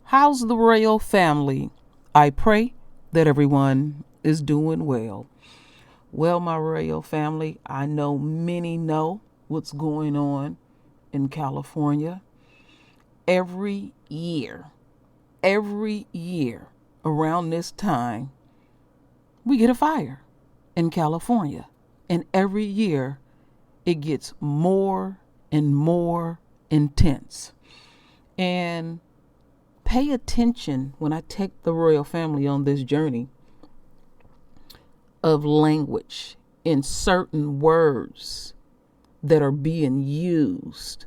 How's the royal family? I pray that everyone is doing well. Well, my royal family, I know many know what's going on in California. Every year, every year around this time, we get a fire in California. And every year, it gets more and more intense. And pay attention when I take the royal family on this journey of language in certain words that are being used.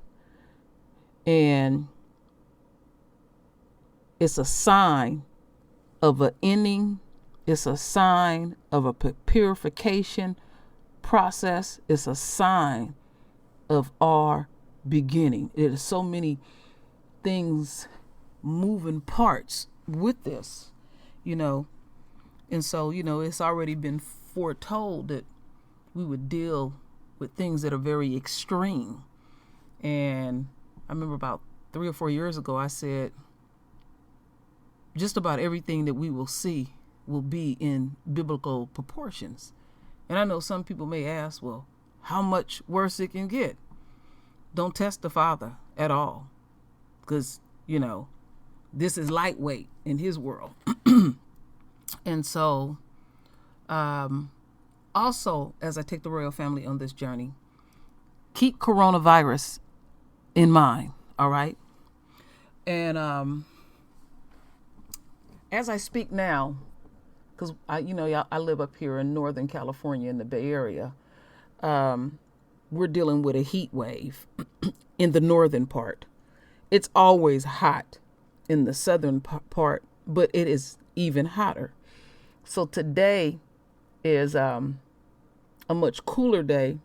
And it's a sign of an ending. It's a sign of a purification process. It's a sign of our beginning. There's so many things, moving parts with this, and so it's already been foretold that we would deal with things that are very extreme. And I remember about 3 or 4 years ago I said just about everything that we will see will be in biblical proportions. And I know some people may ask, well, how much worse it can get? Don't test the Father at all, because this is lightweight in his world. And so also, as I take the royal family on this journey, keep coronavirus in mind, all right? And as I speak now, because I live up here in Northern California in the Bay Area, we're dealing with a heat wave in the northern part. It's always hot in the southern part, but it is even hotter. So today is a much cooler day,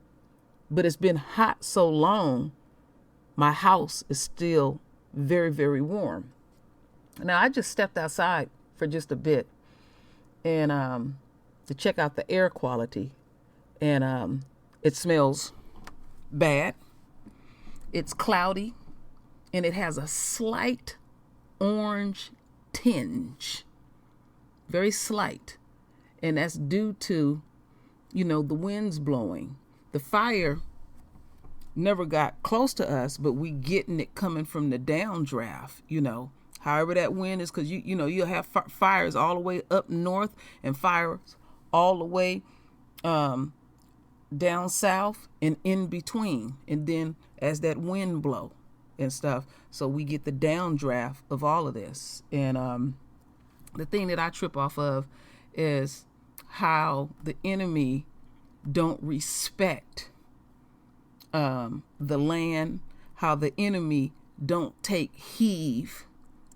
but it's been hot so long, my house is still very, very warm. Now, I just stepped outside for just a bit and to check out the air quality, and it smells bad. It's cloudy, and it has a slight orange tinge, very slight, and that's due to the winds blowing. The fire never got close to us, but we getting it coming from the downdraft, however that wind is, because you'll have fires all the way up north and fires all the way down south and in between, and then as that wind blow and stuff, so we get the downdraft of all of this. And the thing that I trip off of is how the enemy don't respect the land, how the enemy don't take heed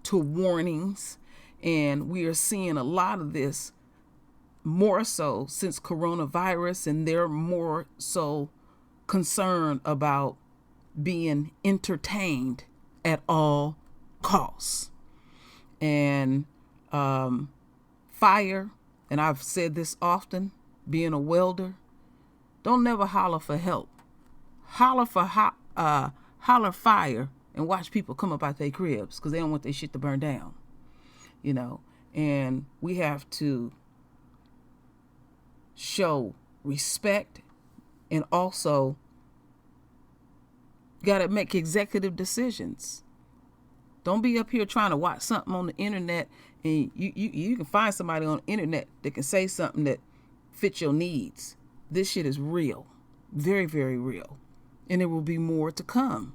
to warnings. And we are seeing a lot of this more so since coronavirus, and they're more so concerned about being entertained at all costs. And fire, and I've said this often, being a welder, don't never holler for help. Holler fire and watch people come up out their cribs, because they don't want their shit to burn down. And we have to show respect, and also got to make executive decisions. Don't be up here trying to watch something on the internet, and you can find somebody on the internet that can say something that fits your needs. This shit is real, very, very real, and there will be more to come.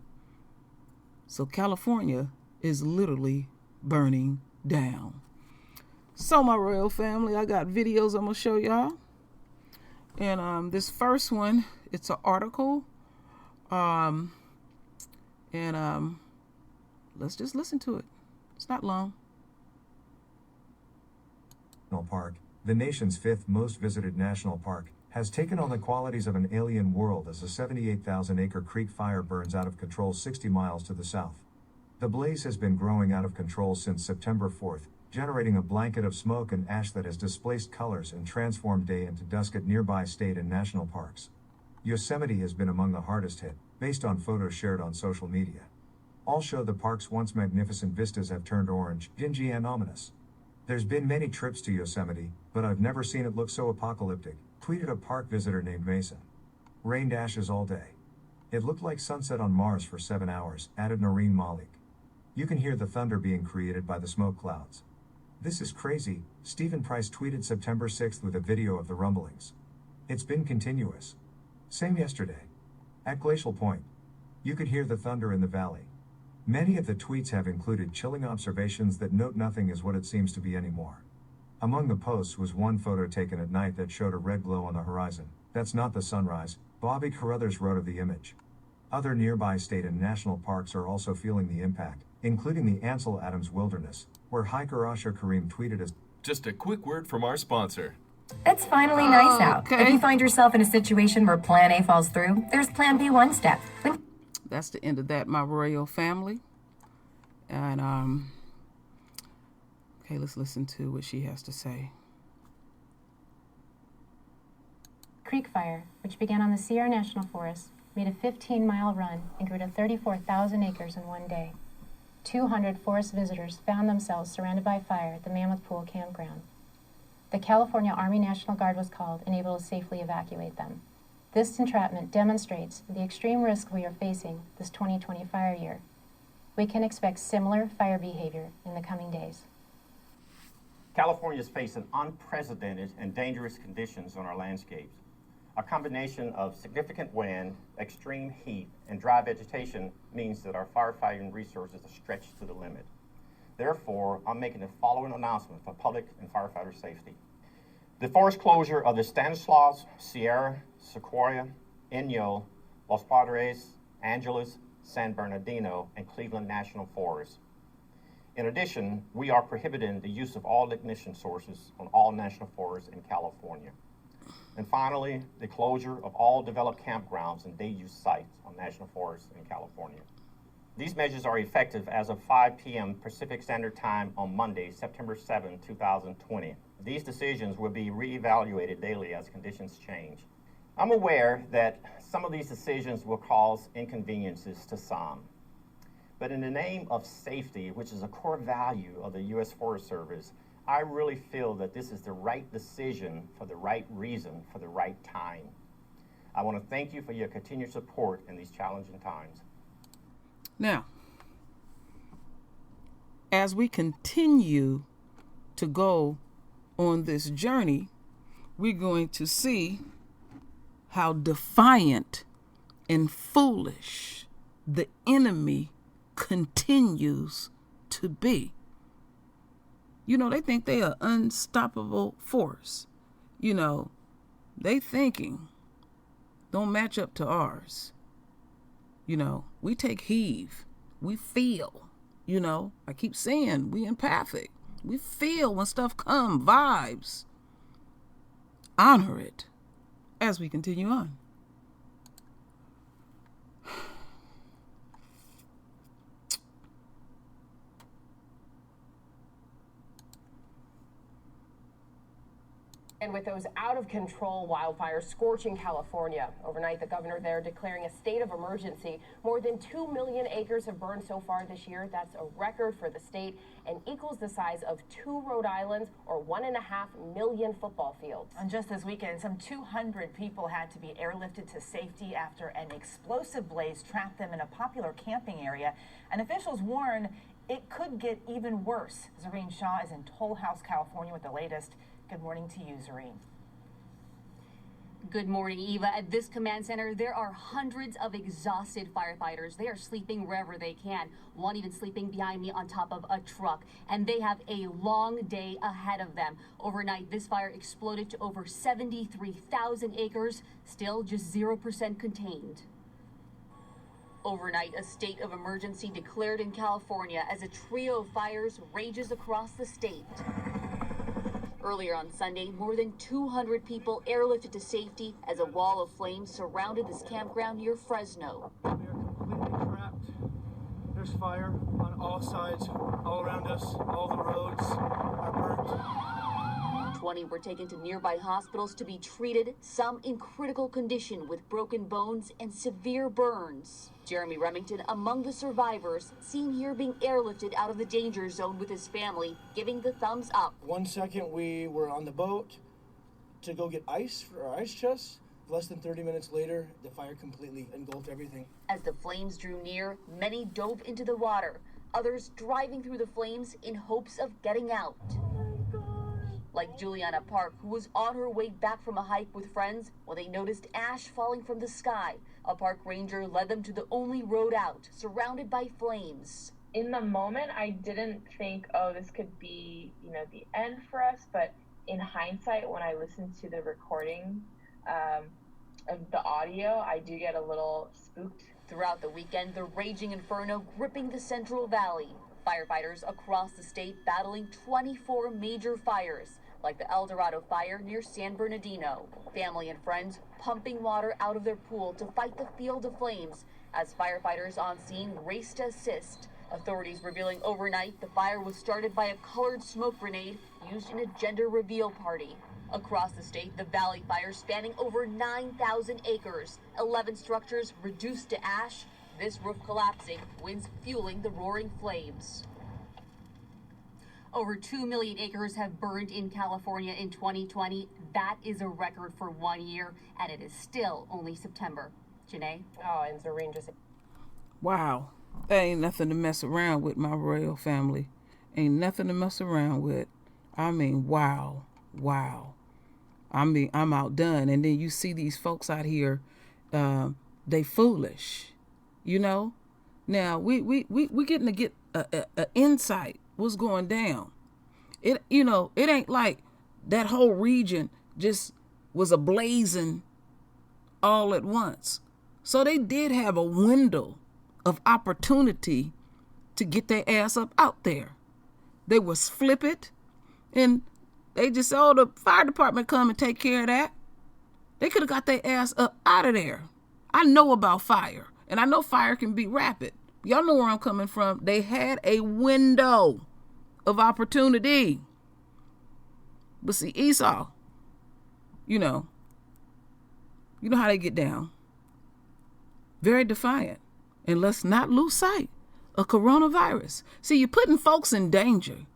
So California is literally burning down. So my royal family, I got videos I'm gonna show y'all. And this first one, it's an article. Let's just listen to it. It's not long. National Park, the nation's 5th most visited national park, has taken on the qualities of an alien world as a 78,000-acre creek fire burns out of control 60 miles to the south. The blaze has been growing out of control since September 4th, generating a blanket of smoke and ash that has displaced colors and transformed day into dusk at nearby state and national parks. Yosemite has been among the hardest hit, based on photos shared on social media. All show the park's once magnificent vistas have turned orange, dingy and ominous. There's been many trips to Yosemite, but I've never seen it look so apocalyptic, tweeted a park visitor named Mason. Rained ashes all day. It looked like sunset on Mars for 7 hours, added Noreen Malik. You can hear the thunder being created by the smoke clouds. This is crazy, Stephen Price tweeted September 6th with a video of the rumblings. It's been continuous. Same yesterday. At Glacial Point. You could hear the thunder in the valley. Many of the tweets have included chilling observations that note nothing is what it seems to be anymore. Among the posts was one photo taken at night that showed a red glow on the horizon. That's not the sunrise, Bobby Carruthers wrote of the image. Other nearby state and national parks are also feeling the impact, including the Ansel Adams Wilderness, where hiker Asha Karim tweeted as, Just a quick word from our sponsor. It's finally nice out. If you find yourself in a situation where Plan A falls through, there's Plan B one step. That's the end of that, my royal family. And, okay, let's listen to what she has to say. Creek fire, which began on the Sierra National Forest, made a 15-mile run and grew to 34,000 acres in one day. 200 forest visitors found themselves surrounded by fire at the Mammoth Pool campground. The California Army National Guard was called and able to safely evacuate them. This entrapment demonstrates the extreme risk we are facing this 2020 fire year. We can expect similar fire behavior in the coming days. California is facing unprecedented and dangerous conditions on our landscapes. A combination of significant wind, extreme heat, and dry vegetation means that our firefighting resources are stretched to the limit. Therefore, I'm making the following announcement for public and firefighter safety. The forest closure of the Stanislaus, Sierra, Sequoia, Inyo, Los Padres, Angeles, San Bernardino, and Cleveland National Forests. In addition, we are prohibiting the use of all ignition sources on all national forests in California. And finally, the closure of all developed campgrounds and day-use sites on national forests in California. These measures are effective as of 5 p.m. Pacific Standard Time on Monday, September 7, 2020. These decisions will be reevaluated daily as conditions change. I'm aware that some of these decisions will cause inconveniences to some. But in the name of safety, which is a core value of the U.S. Forest Service, I really feel that this is the right decision for the right reason for the right time. I want to thank you for your continued support in these challenging times. Now, as we continue to go on this journey, we're going to see how defiant and foolish the enemy continues to be. You know, they think they are unstoppable force. You know, they thinking don't match up to ours. You know, we take heave. We feel, you know, I keep saying we empathic. We feel when stuff come, vibes. Honor it as we continue on. And with those out-of-control wildfires scorching California, overnight the governor there declaring a state of emergency. More than 2 million acres have burned so far this year. That's a record for the state and equals the size of 2 Rhode Islands or 1.5 million football fields. And just this weekend, some 200 people had to be airlifted to safety after an explosive blaze trapped them in a popular camping area. And officials warn it could get even worse. Zareen Shaw is in Toll House, California with the latest. Good morning to you, Zareen. Good morning, Eva. At this command center, there are hundreds of exhausted firefighters. They are sleeping wherever they can. One even sleeping behind me on top of a truck. And they have a long day ahead of them. Overnight, this fire exploded to over 73,000 acres, still just 0% contained. Overnight, a state of emergency declared in California as a trio of fires rages across the state. Earlier on Sunday, more than 200 people airlifted to safety as a wall of flames surrounded this campground near Fresno. We are completely trapped. There's fire on all sides, all around us. All the roads are burnt. 20 Many were taken to nearby hospitals to be treated, some in critical condition with broken bones and severe burns. Jeremy Remington, among the survivors, seen here being airlifted out of the danger zone with his family, giving the thumbs up. 1 second we were on the boat to go get ice for our ice chests. Less than 30 minutes later, the fire completely engulfed everything. As the flames drew near, many dove into the water, others driving through the flames in hopes of getting out. Like Juliana Park, who was on her way back from a hike with friends when they noticed ash falling from the sky. A park ranger led them to the only road out, surrounded by flames. In the moment, I didn't think, oh, this could be, the end for us. But in hindsight, when I listened to the recording of the audio, I do get a little spooked. Throughout the weekend, the raging inferno gripping the Central Valley. Firefighters across the state battling 24 major fires, like the El Dorado fire near San Bernardino. Family and friends pumping water out of their pool to fight the field of flames as firefighters on scene race to assist. Authorities revealing overnight the fire was started by a colored smoke grenade used in a gender reveal party. Across the state, the Valley Fire spanning over 9,000 acres, 11 structures reduced to ash, this roof collapsing, winds fueling the roaring flames. Over 2 million acres have burned in California in 2020. That is a record for 1 year, and it is still only September. Janae? Oh, and Zareen just... Wow. That ain't nothing to mess around with, my royal family. Ain't nothing to mess around with. I mean, wow. Wow. I'm outdone. And then you see these folks out here, they foolish, Now we getting to get a insight what's going down. It ain't like that whole region just was ablazing all at once. So they did have a window of opportunity to get their ass up out there. They was flip it, and they just said, oh, the fire department come and take care of that. They could have got their ass up out of there. I know about fire, and I know fire can be rapid. Y'all know where I'm coming from. They had a window of opportunity. But see, Esau, you know how they get down. Very defiant. And let's not lose sight of coronavirus. See, you're putting folks in danger.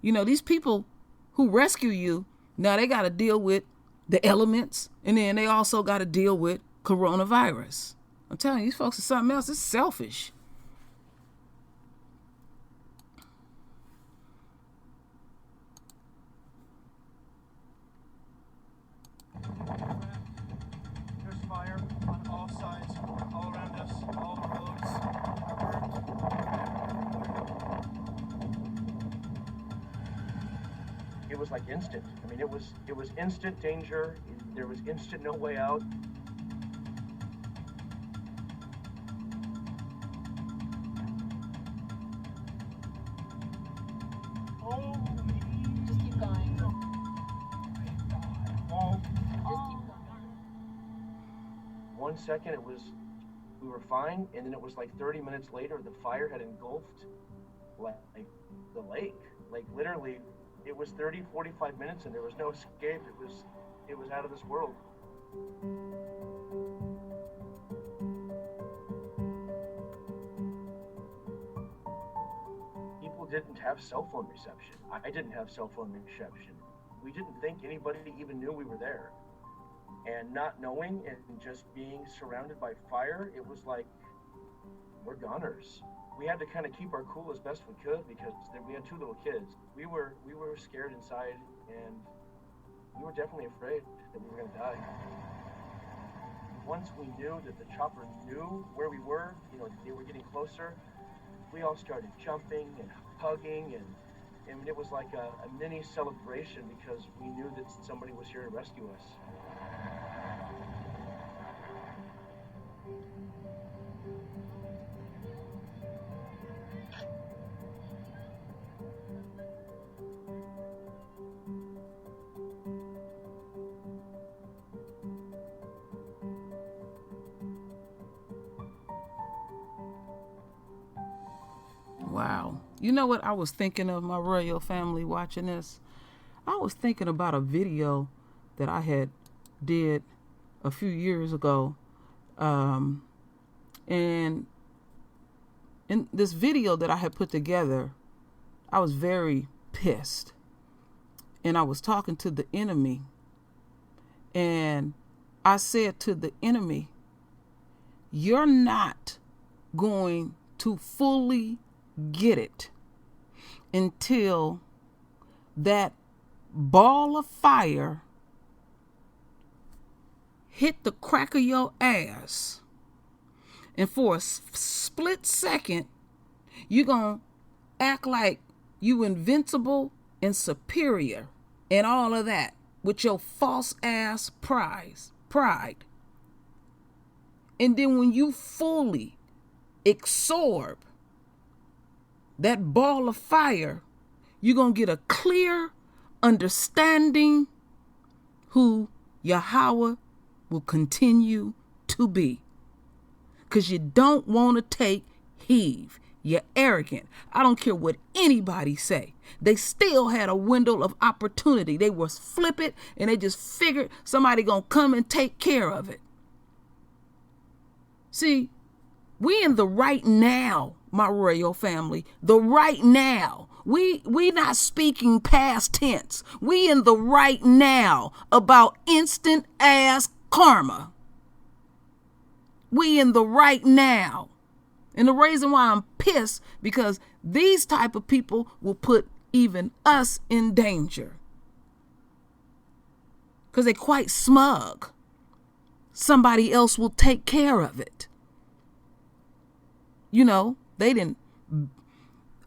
These people who rescue you, now they got to deal with the elements, and then they also got to deal with coronavirus. I'm telling you, these folks are something else. It's selfish. There's fire on all sides, all around us, all the roads are burned. It was like instant. I mean, it was instant danger. There was instant no way out. Just keep going. Oh. 1 second we were fine, and then it was like 30 minutes later, the fire had engulfed like the lake. Like literally, it was 30, 45 minutes, and there was no escape. It was out of this world. People didn't have cell phone reception. I didn't have cell phone reception. We didn't think anybody even knew we were there. And not knowing and just being surrounded by fire, it was like, we're goners. We had to kind of keep our cool as best we could because we had 2 little kids. We were scared inside, and we were definitely afraid that we were going to die. Once we knew that the chopper knew where we were, they were getting closer, we all started jumping and hugging, and it was like a mini celebration because we knew that somebody was here to rescue us. Wow. You know what I was thinking of, my royal family, watching this? I was thinking about a video that I had did a few years ago. And in this video that I had put together, I was very pissed. And I was talking to the enemy. And I said to the enemy, you're not going to fully get it until that ball of fire hit the crack of your ass. And for a split second, you're going to act like you invincible and superior and all of that with your false ass pride. And then when you fully absorb that ball of fire, you're going to get a clear understanding who Yahweh will continue to be. Because you don't want to take heave. You're arrogant. I don't care what anybody say. They still had a window of opportunity. They was flip it and they just figured somebody going to come and take care of it. See, we in the right now, my royal family, the right now. We not speaking past tense. We in the right now about instant ass karma. We in the right now. And the reason why I'm pissed, because these type of people will put even us in danger. Because they're quite smug. Somebody else will take care of it. You know,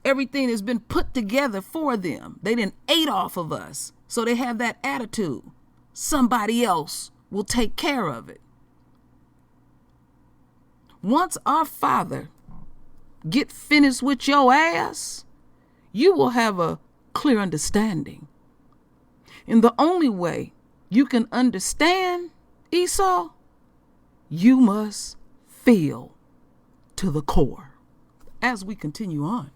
everything has been put together for them. They didn't ate off of us. So they have that attitude. Somebody else will take care of it. Once our Father get finished with your ass, you will have a clear understanding. And the only way you can understand, Esau, you must feel to the core. As we continue on.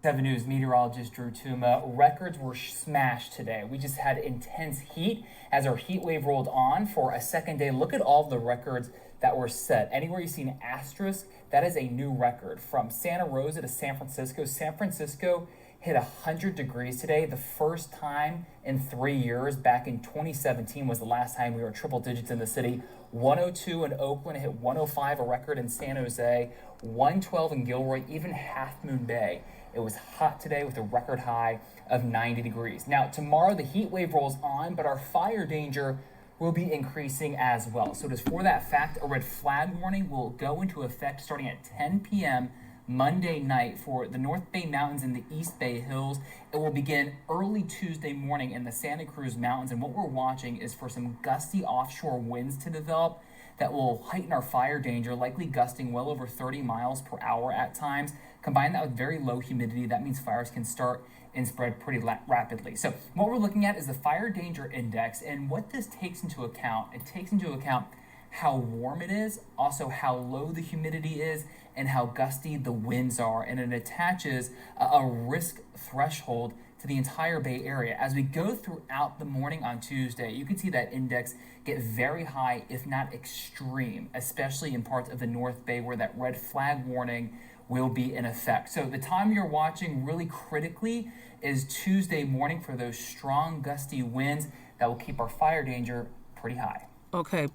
7 News meteorologist Drew Tuma. Records were smashed today. We just had intense heat as our heat wave rolled on for a second day. Look at all the records that were set. Anywhere you see an asterisk, that is a new record. From Santa Rosa to San Francisco. San Francisco hit 100 degrees today. The first time in 3 years. Back in 2017 was the last time we were triple digits in the city. 102 in Oakland, hit 105, a record in San Jose. 112 in Gilroy, even Half Moon Bay. It was hot today with a record high of 90 degrees. Now, tomorrow the heat wave rolls on, but our fire danger will be increasing as well. So it is for that fact, a red flag warning will go into effect starting at 10 p.m. Monday night for the North Bay Mountains and the East Bay Hills. It will begin early Tuesday morning in the Santa Cruz Mountains. And what we're watching is for some gusty offshore winds to develop that will heighten our fire danger, likely gusting well over 30 miles per hour at times. Combine that with very low humidity, that means fires can start and spread pretty rapidly. So what we're looking at is the fire danger index, and what this takes into account, it takes into account how warm it is, also how low the humidity is, and how gusty the winds are, and it attaches a risk threshold to the entire Bay Area. As we go throughout the morning on Tuesday, you can see that index get very high, if not extreme, especially in parts of the North Bay where that red flag warning will be in effect. So the time you're watching really critically is Tuesday morning for those strong gusty winds that will keep our fire danger pretty high. Okay.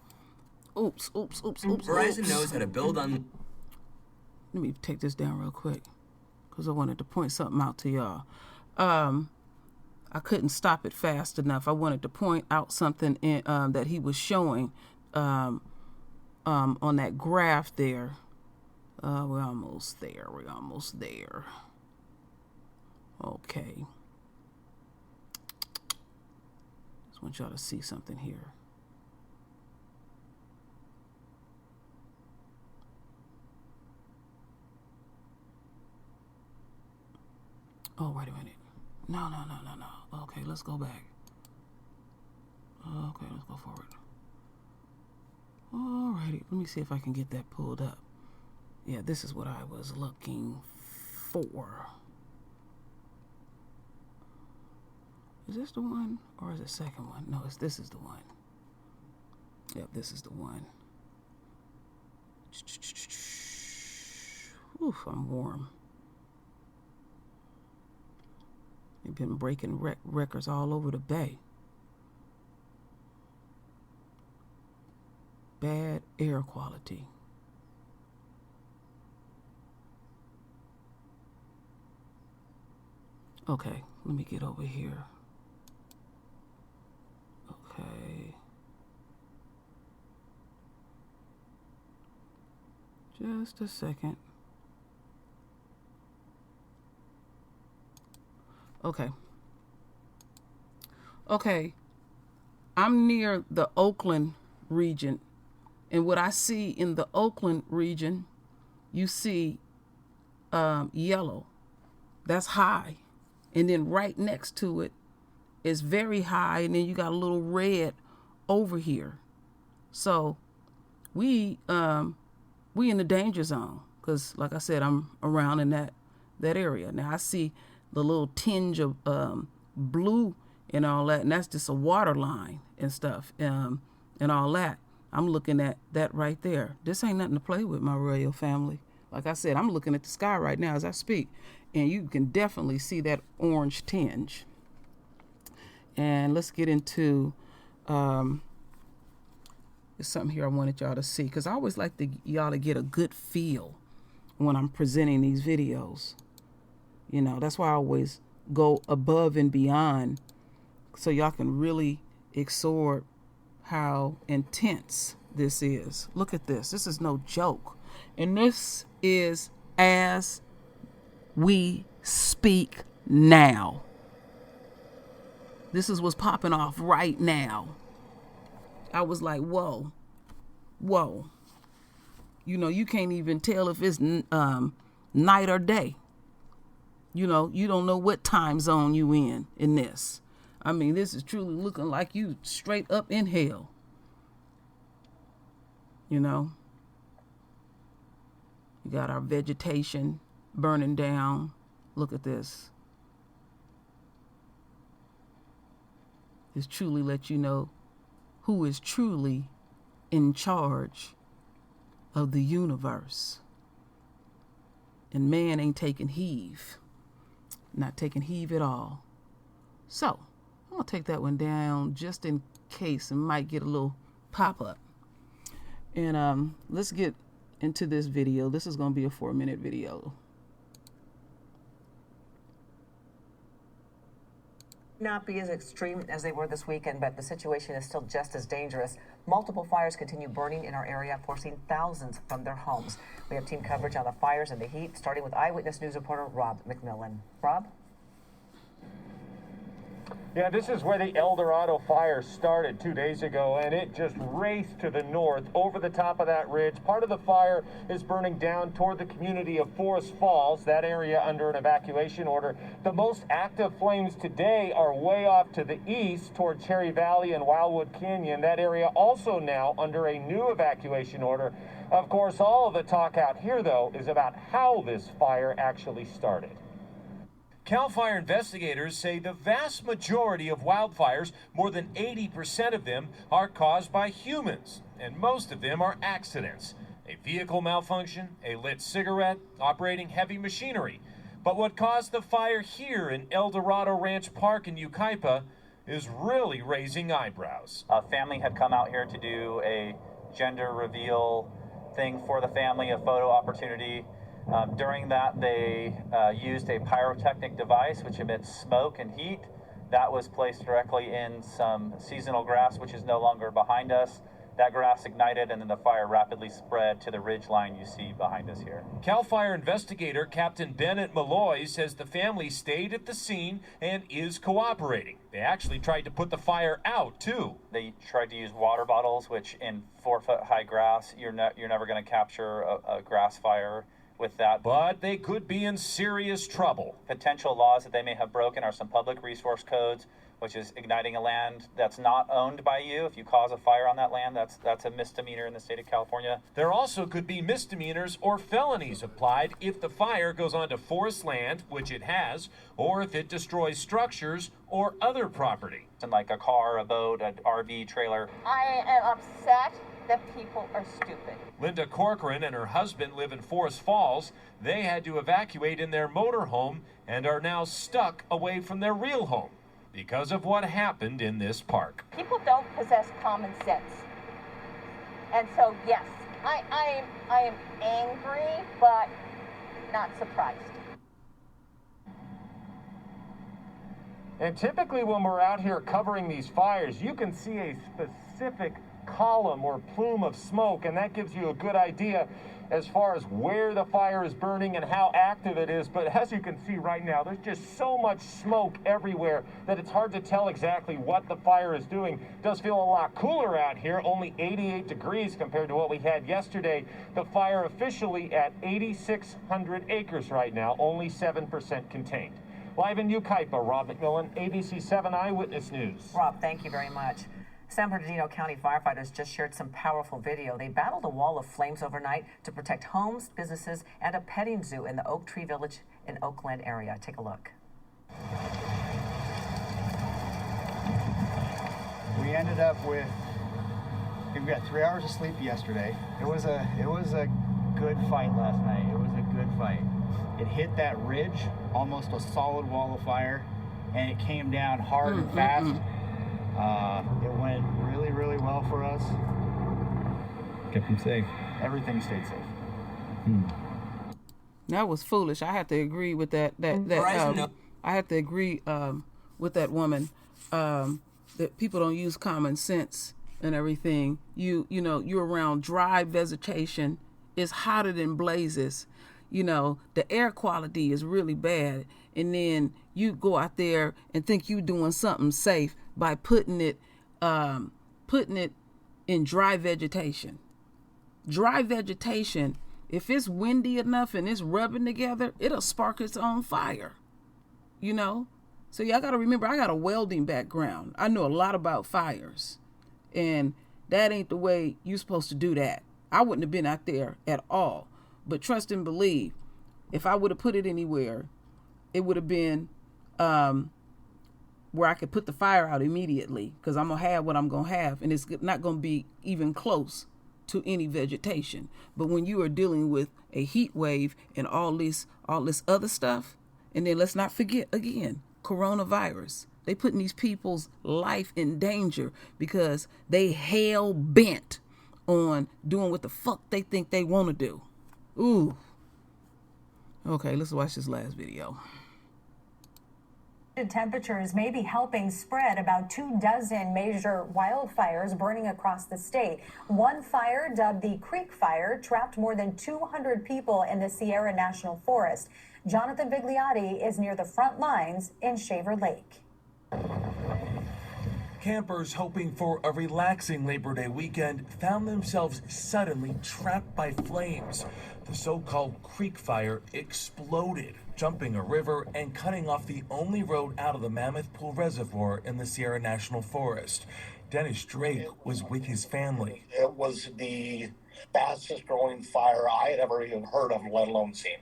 Oops. Verizon knows how to build on... Let me take this down real quick because I wanted to point something out to y'all. I couldn't stop it fast enough. I wanted to point out something that he was showing on that graph there. We're almost there. Okay. Just want y'all to see something here. Oh, wait a minute. No. Okay, let's go back. Okay, let's go forward. Alrighty, let me see if I can get that pulled up. Yeah, this is what I was looking for. Is this the one or is it the second one? No, this is the one. Yep, this is the one. Oof, I'm warm. They've been breaking records all over the bay. Bad air quality. Okay, let me get over here. Okay. Just a second. Okay. Okay. I'm near the Oakland region. And what I see in the Oakland region, you see yellow. That's high. And then right next to it is very high. And then you got a little red over here. So we in the danger zone. Because like I said, I'm around in that area. Now I see the little tinge of blue and all that. And that's just a water line and stuff and all that. I'm looking at that right there. This ain't nothing to play with, my royal family. Like I said, I'm looking at the sky right now as I speak. And you can definitely see that orange tinge. And let's get into, there's something here I wanted y'all to see. Because I always like y'all to get a good feel when I'm presenting these videos. You know, that's why I always go above and beyond. So y'all can really absorb how intense this is. Look at this. This is no joke. And this is as we speak now. This is what's popping off right now. I was like, whoa, whoa. You know, you can't even tell if it's night or day. You know, you don't know what time zone you in this. I mean, this is truly looking like you straight up in hell. You know, you got our vegetation burning down. Look at this. This truly lets you know who is truly in charge of the universe. And man ain't taking heed. Not taking heed at all. So, I'm going to take that one down just in case it might get a little pop-up. And let's get into this video. This is going to be a 4-minute video. Not be as extreme as they were this weekend, but the situation is still just as dangerous. Multiple fires continue burning in our area, forcing thousands from their homes. We have team coverage on the fires and the heat, starting with Eyewitness News reporter Rob McMillan. Rob? Yeah, this is where the El Dorado fire started 2 days ago, and it just raced to the north over the top of that ridge. Part of the fire is burning down toward the community of Forest Falls, that area under an evacuation order. The most active flames today are way off to the east toward Cherry Valley and Wildwood Canyon. That area also now under a new evacuation order. Of course, all of the talk out here, though, is about how this fire actually started. CAL FIRE investigators say the vast majority of wildfires, more than 80% of them, are caused by humans, and most of them are accidents. A vehicle malfunction, a lit cigarette, operating heavy machinery. But what caused the fire here in El Dorado Ranch Park in Yucaipa is really raising eyebrows. A family had come out here to do a gender reveal thing for the family, a photo opportunity. During that, they used a pyrotechnic device which emits smoke and heat. That was placed directly in some seasonal grass, which is no longer behind us. That grass ignited, and then the fire rapidly spread to the ridge line you see behind us here. CAL FIRE investigator Captain Bennett Malloy says the family stayed at the scene and is cooperating. They actually tried to put the fire out, too. They tried to use water bottles, which in 4-foot-high grass, you're never going to capture a grass fire with that. But they could be in serious trouble. Potential laws that they may have broken are some public resource codes, which is igniting a land that's not owned by you. If you cause a fire on that land, that's a misdemeanor in the state of California. There also could be misdemeanors or felonies applied if the fire goes onto forest land, which it has, or if it destroys structures or other property. And like a car, a boat, an RV trailer. I am upset that people are stupid. Linda Corcoran and her husband live in Forest Falls. They had to evacuate in their motorhome and are now stuck away from their real home because of what happened in this park. People don't possess common sense. And so, yes, I am angry, but not surprised. And typically when we're out here covering these fires, you can see a specific column or plume of smoke, and that gives you a good idea as far as where the fire is burning and how active it is. But as you can see right now, there's just so much smoke everywhere that it's hard to tell exactly what the fire is doing. It does feel a lot cooler out here, only 88 degrees compared to what we had yesterday. The fire officially at 8,600 acres right now, only 7% contained. Live in Yucaipa, Rob McMillan, ABC 7 Eyewitness News. Rob, thank you very much. San Bernardino County firefighters just shared some powerful video. They battled a wall of flames overnight to protect homes, businesses, and a petting zoo in the Oak Tree Village in Oakland area. Take a look. We ended up with, we got 3 hours of sleep yesterday. It was a good fight last night. It was a good fight. It hit that ridge, almost a solid wall of fire, and it came down hard and fast. It went really, really well for us. Kept them safe. Everything stayed safe. That was foolish. I have to agree with that. I have to agree with that woman that people don't use common sense and everything. You know, you're around dry vegetation. It's hotter than blazes. You know, the air quality is really bad. And then you go out there and think you're doing something safe by putting it in dry vegetation. Dry vegetation, if it's windy enough and it's rubbing together, it'll spark its own fire. You know? So y'all got to remember, I got a welding background. I know a lot about fires. And that ain't the way you're supposed to do that. I wouldn't have been out there at all. But trust and believe, if I would have put it anywhere, it would have been where I could put the fire out immediately, because I'm going to have what I'm going to have, and it's not going to be even close to any vegetation. But when you are dealing with a heat wave and all this other stuff, and then let's not forget, again, coronavirus. They putting these people's life in danger because they hell bent on doing what the fuck they think they want to do. Ooh. Okay, let's watch this last video. Temperatures may be helping spread about 24 major wildfires burning across the state. One fire, dubbed the Creek Fire, trapped more than 200 people in the Sierra National Forest. Jonathan Vigliotti is near the front lines in Shaver Lake. Campers hoping for a relaxing Labor Day weekend found themselves suddenly trapped by flames. The so-called Creek Fire exploded, jumping a river and cutting off the only road out of the Mammoth Pool Reservoir in the Sierra National Forest. Dennis Drake was with his family. It was the fastest growing fire I had ever even heard of, let alone seen.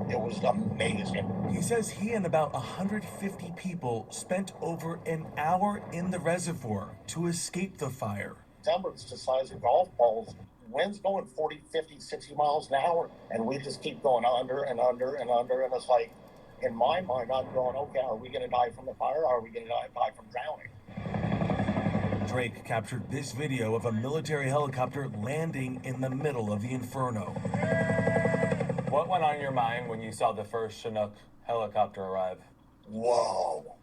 It was amazing. He says he and about 150 people spent over an hour in the reservoir to escape the fire. It's the size of golf balls. Wind's going 40, 50, 60 miles an hour, and we just keep going under and under and under, and it's like, in my mind, I'm going, okay, are we going to die from the fire, or are we going to die from drowning? Drake captured this video of a military helicopter landing in the middle of the inferno. What went on your mind when you saw the first Chinook helicopter arrive? Whoa.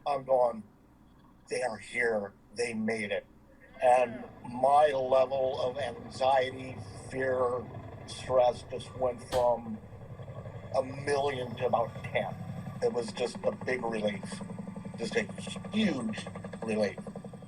I'm going, they are here. They made it. And my level of anxiety, fear, stress just went from 1,000,000 to about 10. It was just a big relief. Just a huge relief.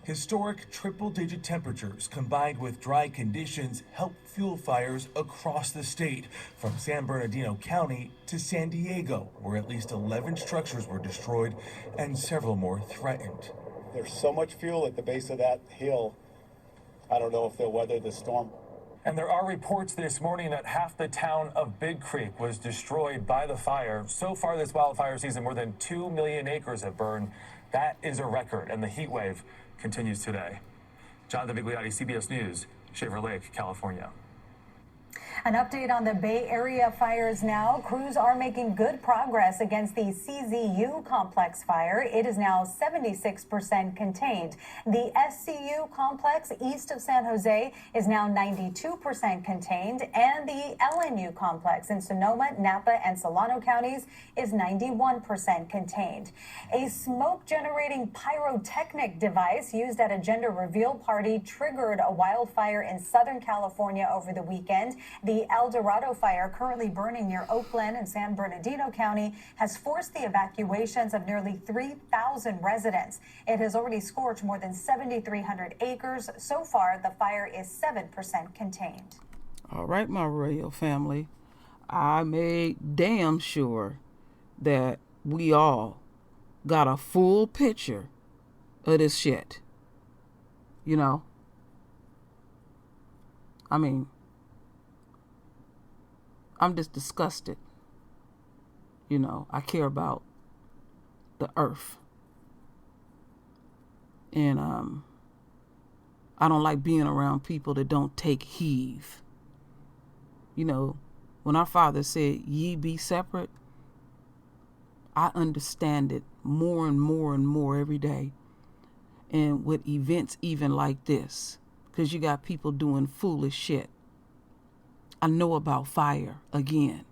Historic triple-digit temperatures combined with dry conditions help fuel fires across the state, from San Bernardino County to San Diego, where at least 11 structures were destroyed and several more threatened. There's so much fuel at the base of that hill. I don't know if they'll weather the storm. And there are reports this morning that half the town of Big Creek was destroyed by the fire. So far this wildfire season, more than 2 million acres have burned. That is a record, and the heat wave continues today. Jonathan Vigliotti, CBS News, Shaver Lake, California. An update on the Bay Area fires now. Crews are making good progress against the CZU complex fire. It is now 76% contained. The SCU complex east of San Jose is now 92% contained, and the LNU complex in Sonoma, Napa, and Solano counties is 91% contained. A smoke-generating pyrotechnic device used at a gender reveal party triggered a wildfire in Southern California over the weekend. The El Dorado fire, currently burning near Oakland and San Bernardino County, has forced the evacuations of nearly 3,000 residents. It has already scorched more than 7,300 acres. So far, the fire is 7% contained. All right, my royal family. I made damn sure that we all got a full picture of this shit. You know? I mean, I'm just disgusted. You know, I care about the earth. And I don't like being around people that don't take heed. You know, when our Father said, ye be separate, I understand it more and more and more every day. And with events even like this, because you got people doing foolish shit. I know about fire again.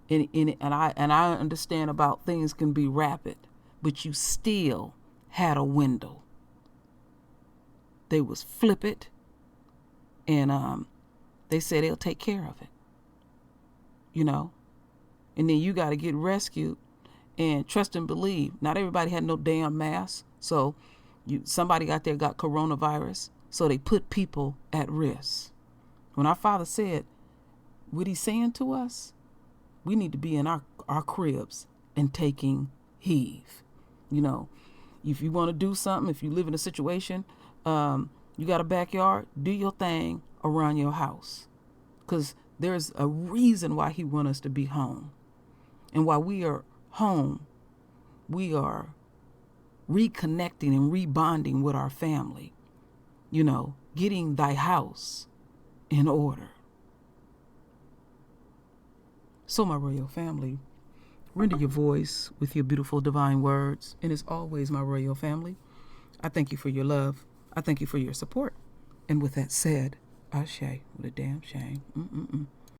And I understand about things can be rapid, but you still had a window. They was flip it, and they said they'll take care of it. You know? And then you got to get rescued and trust and believe. Not everybody had no damn mask, so somebody out there got coronavirus, so they put people at risk. When our Father said what he's saying to us, we need to be in our cribs and taking heed. You know, if you want to do something, if you live in a situation, you got a backyard, do your thing around your house. Because there's a reason why he wants us to be home. And while we are home, we are reconnecting and rebonding with our family. You know, getting thy house in order. So, my royal family, render your voice with your beautiful divine words. And as always, my royal family, I thank you for your love. I thank you for your support. And with that said, Ashe, what a damn shame.